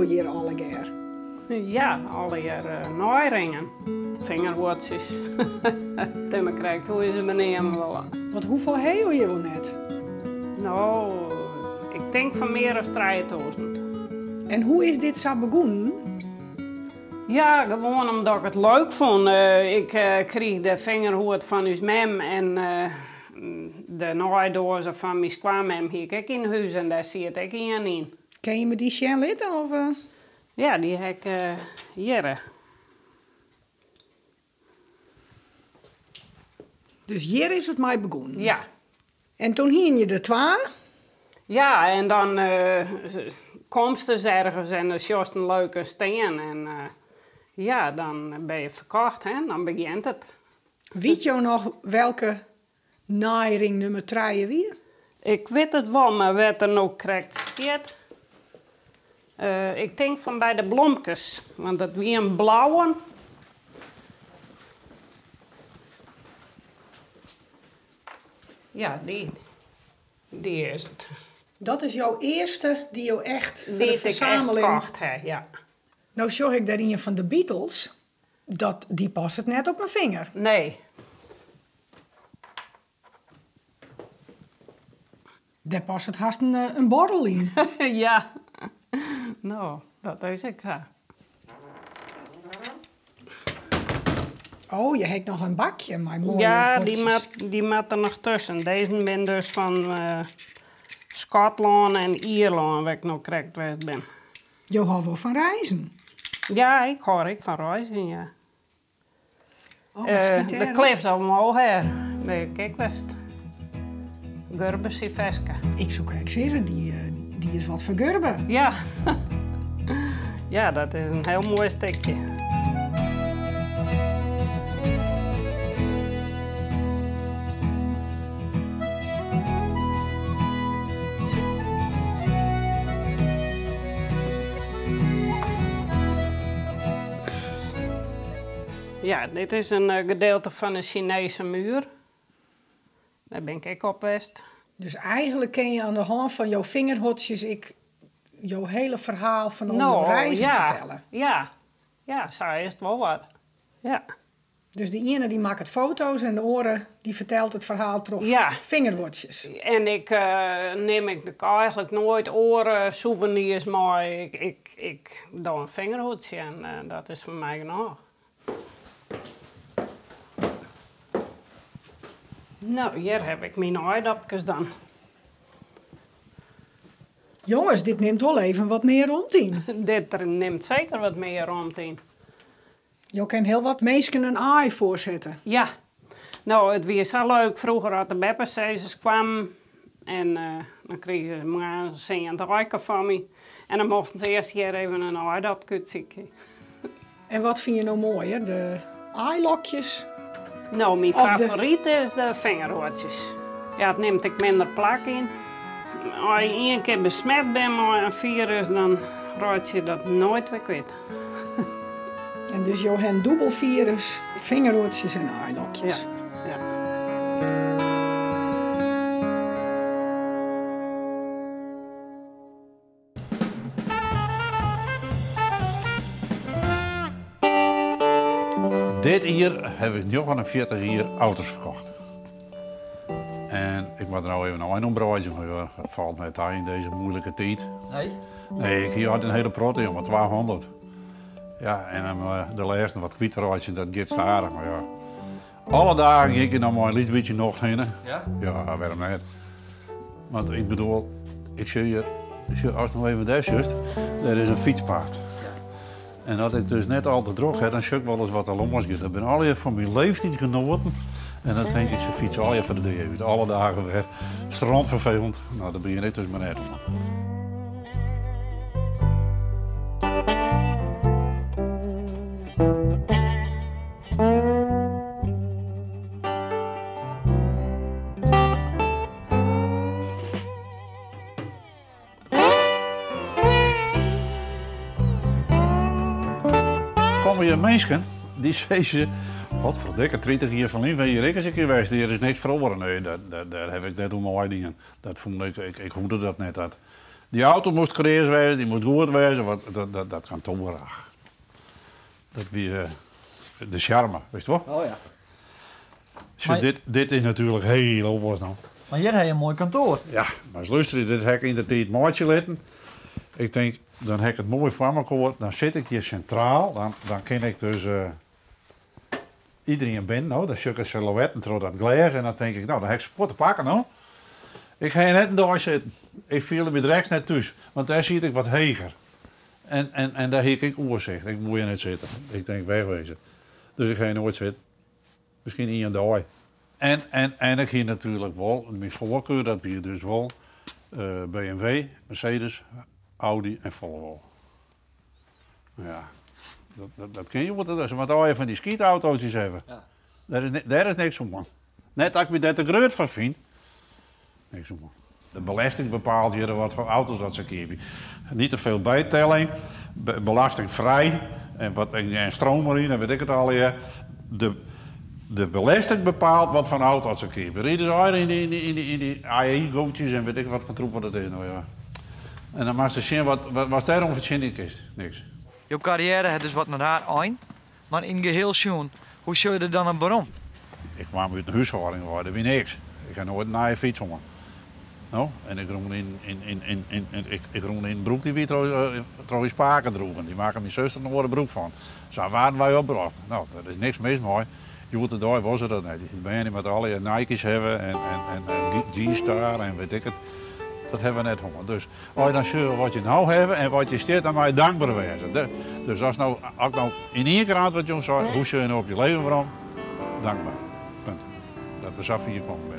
heel hier allegear? Ja, alle jaar naaringen. Vingerwoordjes. Timmer krijgt hoe is het meneer wel. Want hoeveel heel je wel net? Nou, ik denk van meer dan 3000. En hoe is dit zo begonnen? Ja, gewoon omdat ik het leuk vond. Ik kreeg de vingerhoed van uw mem en de naaidozen van mijn kwam hier ik in huis en daar zie ik in. Ken je me die Sjen litten? Of, Ja, die heb ik hier. Dus hier is het mij begonnen? Ja. En toen hien je de twa? Ja, en dan komst ze ergens en er sjost een leuke steen en ja, dan ben je verkocht, hè? Dan begint het. Weet je nog welke naairing nummer 3 weer? Ik weet het wel, maar wat er nou correct staat. Ik denk van bij de blomkes, want dat wie een blauwe. Ja, die is het. Dat is jouw eerste die je echt voor de Die ik verzameling... echt kocht heb, ja. Nou zag ik daar een van de Beatles, die past het net op mijn vinger. Nee. Daar past het haast een borrel in. Ja. Nou, dat is ik. Ja. Oh, je hebt nog een bakje, maar mooie Ja, potjes. die maat er nog tussen. Deze ben dus van Schotland en Ierland, waar ik nog correct geweest ben. Je houdt wel van reizen. Ja, ik hoor van reizen, ja. Oh, wat staat De er? kleefs allemaal her. Nee, kijk west. Gurbersie veska. Ik zou krijg zeggen, die is wat vergurben. Ja. Ja, dat is een heel mooi stukje. Ja, dit is een gedeelte van een Chinese muur. Daar ben ik op geweest. Dus eigenlijk ken je aan de hand van jouw vingerhotjes jouw hele verhaal van al jouw reizen vertellen. Ja, zo is het wel wat. Ja. Dus de ene die maakt foto's en de andere die vertelt het verhaal terug. Ja. Vingerhotjes. En ik neem eigenlijk nooit oren souvenirs mee. Ik doe een vingerhoedje en dat is voor mij genoeg. Nou, hier heb ik mijn aardappels dan. Jongens, dit neemt wel even wat meer rond in. Dit neemt zeker wat meer rond in. Je kan heel wat mensen een aai voorzetten. Ja, nou, het was zo leuk. Vroeger had de Beppers kwam en dan kregen ze maar een rijken van me. En dan mochten ze eerst hier even een aardappel zieken. En wat vind je nou mooier? De aailokjes? Nou, mijn favoriet is de vingerhoortjes. Ja, het neemt ik minder plak in. Als je één keer besmet bent met een virus, dan raad je dat nooit weer kwijt. En dus je hebt dubbelvirus, vingerhoortjes en aailokjes. Ja. Dit hier heb ik 49 jaar auto's verkocht. En ik moet er nou even een ombreidje van, ja, dat valt net aan in deze moeilijke tijd. Nee? Nee, ik had een hele protte, maar 200. Ja, en de laatste wat kwieterraadje, dat gaat starig, maar ja. Alle dagen ging ik dan maar een liedje nog heen. Ja? Ja, waarom niet? Want ik bedoel, ik zie hier, als nog even daar just, daar is een fietspad. En dat ik dus net al te droog heb, dan zie ik wel eens wat er lommers gaat. Dat ben al je van mijn leeftijd genoten. En dan denk ik, ze fietsen al even de deur uit. Alle dagen weer. Strandvervelend. Nou, dan ben je net dus maar net. Komen je mensen die zeggen, wat verdikke 30 jaar van leven hier ik eens een keer geweest, hier is niks verloren. Nee, daar heb ik net om mijn dingen. Dat vond ik hoorde dat net. Die auto moest gereerd wezen, die moest goed wezen, want dat kan toch wel graag. Dat weer de charme, weet je wel? Oh ja. Maar dit is natuurlijk heel anders dan. Maar hier heb je een mooi kantoor. Ja, maar als luister, dit heb ik in de tijd maatje laten. Ik denk, dan heb ik het mooi van me gehoord. Dan zit ik hier centraal. Dan kan ik dus iedereen binnen. Nou, dan zit ik een silhouette door dat glas. En dan denk ik, nou, dan heb ik ze voor te pakken. Nou. Ik ga hier net door zitten. Ik viel me rechts net thuis. Want daar zie ik wat heger. En daar heb ik oorzicht. Ik moet je net zitten. Ik denk, wegwezen. Dus ik ga hier nooit zitten. Misschien in een dag. En ik hier natuurlijk wel, mijn voorkeur, dat we dus wel BMW, Mercedes, Audi en Volvo. Ja, dat ken je wat dat is. Maar daar van die skietautootjes hebben. Ja. Daar is niks om, man. Net als ik me daar te groot van vind. Niks om, man. De belasting bepaalt hier wat voor auto's dat ze hebben. Niet te veel bijtelling, belastingvrij en stroom erin en weet ik het al. Ja. De belasting bepaalt wat voor auto's ze hebben. Rieden ze in die AI-gootjes en weet ik wat voor troep wat het is. Nou, ja. En dan mag ze zien wat daarom verzinnen is. Niks. Je carrière heeft dus wat naar haar eind. Maar in geheel schoen, hoe zou je er dan een waarom? Ik kwam uit een huishouding, dat was niks. Ik ga nooit naar je fiets om. Nou, en ik roem in een broek die we trouwens spaken droegen. Die maken mijn zuster nog een broek van. Zo waren wij opgebracht. Nou, dat is niks mis mooi. Je moet het daar was er dat niet. Ik ben met alle Nike's hebben en G-Star en weet ik het. Dat hebben we net honger. Dus als je dan ziet wat je nou hebt en wat je steert, dan moet je dankbaar wezen. Dus als nou in één keer aan wat je zei, hoe zul je nou op je leven waarom? Dankbaar. Punt. Dat we zo hier komen.